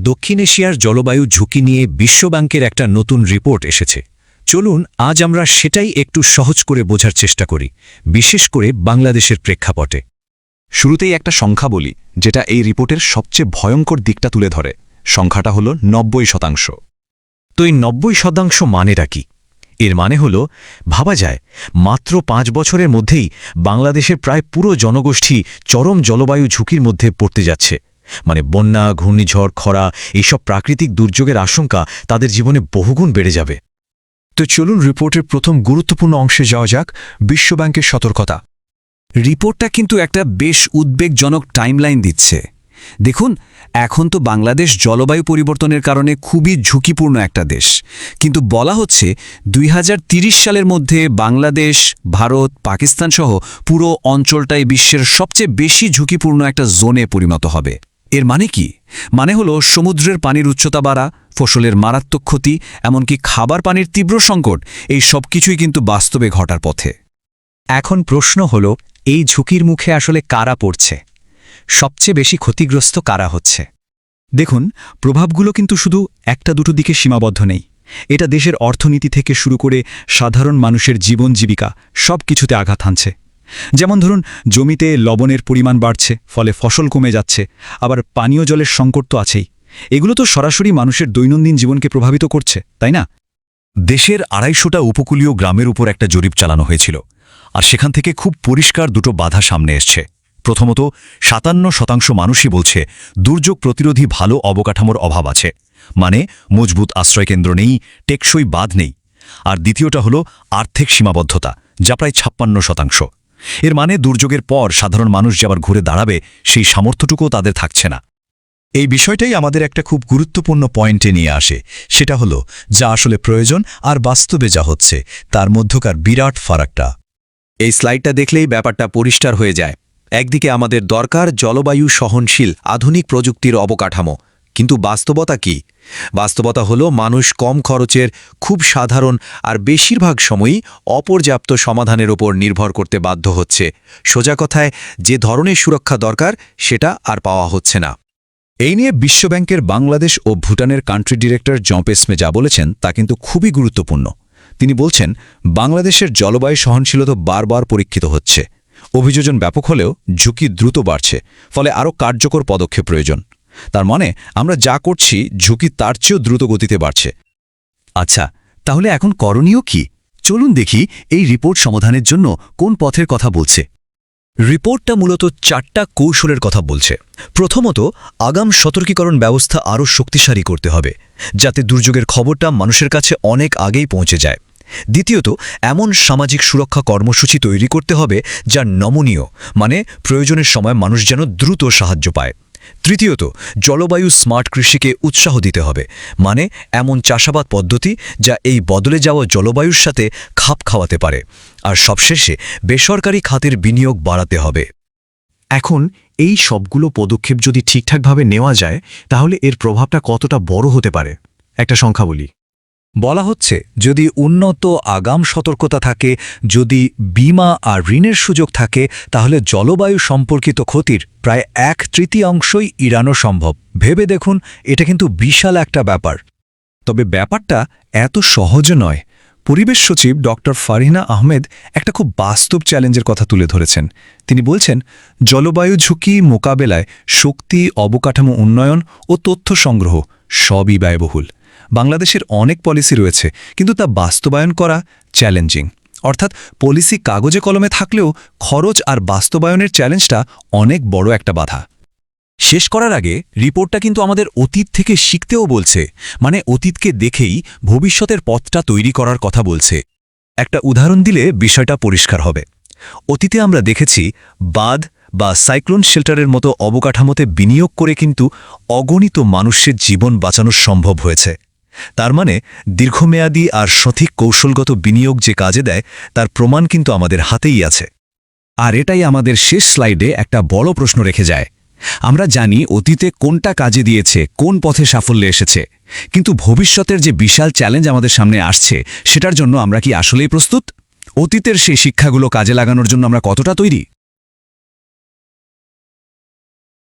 দক্ষিণ এশিয়ার জলবায়ু ঝুঁকি নিয়ে বিশ্বব্যাংকের একটা নতুন রিপোর্ট এসেছে। চলুন আজ আমরা সেটাই একটু সহজ করে বোঝার চেষ্টা করি, বিশেষ করে বাংলাদেশের প্রেক্ষাপটে। শুরুতেই একটা সংখ্যা বলি, যেটা এই রিপোর্টের সবচেয়ে ভয়ঙ্কর দিকটা তুলে ধরে। সংখ্যাটা হলো 90%। তো এই 90% মানেটা কি? এর মানে হলো, ভাবা যায় মাত্র 5 বছরের মধ্যেই বাংলাদেশের প্রায় পুরো জনগোষ্ঠী চরম জলবায়ু ঝুঁকির মধ্যে পড়তে যাচ্ছে। মানে বন্যা, ঘূর্ণিঝড়, খরা, এইসব প্রাকৃতিক দুর্যোগের আশঙ্কা তাদের জীবনে বহুগুণ বেড়ে যাবে। তো চলুন রিপোর্টের প্রথম গুরুত্বপূর্ণ অংশে যাওয়া যাক, বিশ্বব্যাংকের সতর্কতা। রিপোর্টটা কিন্তু একটা বেশ উদ্বেগজনক টাইমলাইন দিচ্ছে। দেখুন, এখন তো বাংলাদেশ জলবায়ু পরিবর্তনের কারণে খুবই ঝুঁকিপূর্ণ একটা দেশ, কিন্তু বলা হচ্ছে 2030 সালের মধ্যে বাংলাদেশ, ভারত, পাকিস্তান সহ পুরো অঞ্চলটাই বিশ্বের সবচেয়ে বেশি ঝুঁকিপূর্ণ একটা জোনে পরিণত হবে। এর মানে কি? মানে হলো সমুদ্রের পানির উচ্চতা বাড়া, ফসলের মারাত্মক ক্ষতি, এমনকি খাবার পানির তীব্র সংকট, এই সব কিছুই কিন্তু বাস্তবে ঘটার পথে। এখন প্রশ্ন হলো, এই ঝুঁকির মুখে আসলে কারা পড়ছে? সবচেয়ে বেশি ক্ষতিগ্রস্ত কারা হচ্ছে? দেখুন, প্রভাবগুলো কিন্তু শুধু একটা দুটো দিকে সীমাবদ্ধ নেই। এটা দেশের অর্থনীতি থেকে শুরু করে সাধারণ মানুষের জীবন জীবিকা সব কিছুতে আঘাত হানছে। যেমন ধরুন, জমিতে লবণের পরিমাণ বাড়ছে, ফলে ফসল কমে যাচ্ছে। আবার পানীয় জলের সংকট তো আছেই। এগুলো তো সরাসরি মানুষের দৈনন্দিন জীবনকে প্রভাবিত করছে, তাই না? দেশের 250টা উপকূলীয় গ্রামের উপর একটা জরিপ চালানো হয়েছিল, আর সেখান থেকে খুব পরিষ্কার দুটো বাধা সামনে এসছে। প্রথমত, 57% মানুষই বলছে দুর্যোগ প্রতিরোধী ভালো অবকাঠামোর অভাব আছে, মানে মজবুত আশ্রয়কেন্দ্র নেই, টেকসই বাঁধ নেই। আর দ্বিতীয়টা হলো আর্থিক সীমাবদ্ধতা, যা প্রায় 56%। এর মানে দুর্যোগের পর সাধারণ মানুষ যে আবার ঘুরে দাঁড়াবে, সেই সামর্থ্যটুকুও তাদের থাকছে না। এই বিষয়টাই আমাদের একটা খুব গুরুত্বপূর্ণ পয়েন্টে নিয়ে আসে। সেটা হলো, যা আসলে প্রয়োজন আর বাস্তবে যা হচ্ছে তার মধ্যকার বিরাট ফারাকটা। এই স্লাইডটা দেখলেই ব্যাপারটা পরিষ্কার হয়ে যায়। একদিকে আমাদের দরকার জলবায়ু সহনশীল আধুনিক প্রযুক্তির অবকাঠামো, কিন্তু বাস্তবতা কি? বাস্তবতা হলো মানুষ কম খরচের, খুব সাধারণ আর বেশিরভাগ সময়ই অপর্যাপ্ত সমাধানের ওপর নির্ভর করতে বাধ্য হচ্ছে। সোজা কথায়, যে ধরনের সুরক্ষা দরকার সেটা আর পাওয়া হচ্ছে না। এই নিয়ে বিশ্বব্যাংকের বাংলাদেশ ও ভুটানের কান্ট্রি ডিরেক্টর জম্পেসমে যা বলেছেন তা কিন্তু খুবই গুরুত্বপূর্ণ। তিনি বলছেন, বাংলাদেশের জলবায়ু সহনশীলতা বারবার পরীক্ষিত হচ্ছে। অভিযোজন ব্যাপক হলেও ঝুঁকি দ্রুত বাড়ছে, ফলে আরও কার্যকর পদক্ষেপ প্রয়োজন। তার মানে আমরা যা করছি, ঝুঁকি তার চেয়েও দ্রুত গতিতে বাড়ছে। আচ্ছা, তাহলে এখন করণীয় কি? চলুন দেখি এই রিপোর্ট সমাধানের জন্য কোন পথের কথা বলছে। রিপোর্টটা মূলত 4টা কৌশলের কথা বলছে। প্রথমত, আগাম সতর্কীকরণ ব্যবস্থা আরও শক্তিশালী করতে হবে, যাতে দুর্যোগের খবরটা মানুষের কাছে অনেক আগেই পৌঁছে যায়। দ্বিতীয়ত, এমন সামাজিক সুরক্ষা কর্মসূচি তৈরি করতে হবে যা নমনীয়, মানে প্রয়োজনের সময় মানুষ যেন দ্রুত সাহায্য পায়। তৃতীয়ত, জলবায়ু স্মার্ট কৃষিকে উৎসাহ দিতে হবে, মানে এমন চাষাবাদ পদ্ধতি যা এই বদলে যাওয়া জলবায়ুর সাথে খাপ খাওয়াতে পারে। আর সবশেষে, বেসরকারি খাতের বিনিয়োগ বাড়াতে হবে। এখন এই সবগুলো পদক্ষেপ যদি ঠিকঠাকভাবে নেওয়া যায়, তাহলে এর প্রভাবটা কতটা বড় হতে পারে? একটা সংখ্যা বলি। বলা হচ্ছে, যদি উন্নত আগাম সতর্কতা থাকে, যদি বীমা আর ঋণের সুযোগ থাকে, তাহলে জলবায়ু সম্পর্কিত ক্ষতির প্রায় 1/3 এড়ানো সম্ভব। ভেবে দেখুন, এটা কিন্তু বিশাল একটা ব্যাপার। তবে ব্যাপারটা এত সহজ নয়। পরিবেশ সচিব ডক্টর ফারহিনা আহমেদ একটা খুব বাস্তব চ্যালেঞ্জের কথা তুলে ধরেছেন। তিনি বলছেন, জলবায়ু ঝুঁকি মোকাবেলায় শক্তি, অবকাঠামো উন্নয়ন ও তথ্য সংগ্রহ সবই ব্যয়বহুল। বাংলাদেশের অনেক পলিসি রয়েছে, কিন্তু তা বাস্তবায়ন করা চ্যালেঞ্জিং। অর্থাৎ পলিসি কাগজে কলমে থাকলেও খরচ আর বাস্তবায়নের চ্যালেঞ্জটা অনেক বড় একটা বাধা। শেষ করার আগে রিপোর্টটা কিন্তু আমাদের অতীত থেকে শিখতেও বলছে, মানে অতীতকে দেখেই ভবিষ্যতের পথটা তৈরি করার কথা বলছে। একটা উদাহরণ দিলে বিষয়টা পরিষ্কার হবে। অতীতে আমরা দেখেছি বাঁধ বা সাইক্লোন শেল্টারের মতো অবকাঠামোতে বিনিয়োগ করে কিন্তু অগণিত মানুষের জীবন বাঁচানো সম্ভব হয়েছে। তার মানে দীর্ঘমেয়াদী আর সঠিক কৌশলগত বিনিয়োগ যে কাজে দেয়, তার প্রমাণ কিন্তু আমাদের হাতেই আছে। আর এটাই আমাদের শেষ স্লাইডে একটা বড় প্রশ্ন রেখে যায়। আমরা জানি অতীতে কোনটা কাজে দিয়েছে, কোন পথে সাফল্যে এসেছে, কিন্তু ভবিষ্যতের যে বিশাল চ্যালেঞ্জ আমাদের সামনে আসছে, সেটার জন্য আমরা কি আসলেই প্রস্তুত? অতীতের সেই শিক্ষাগুলো কাজে লাগানোর জন্য আমরা কতটা তৈরি?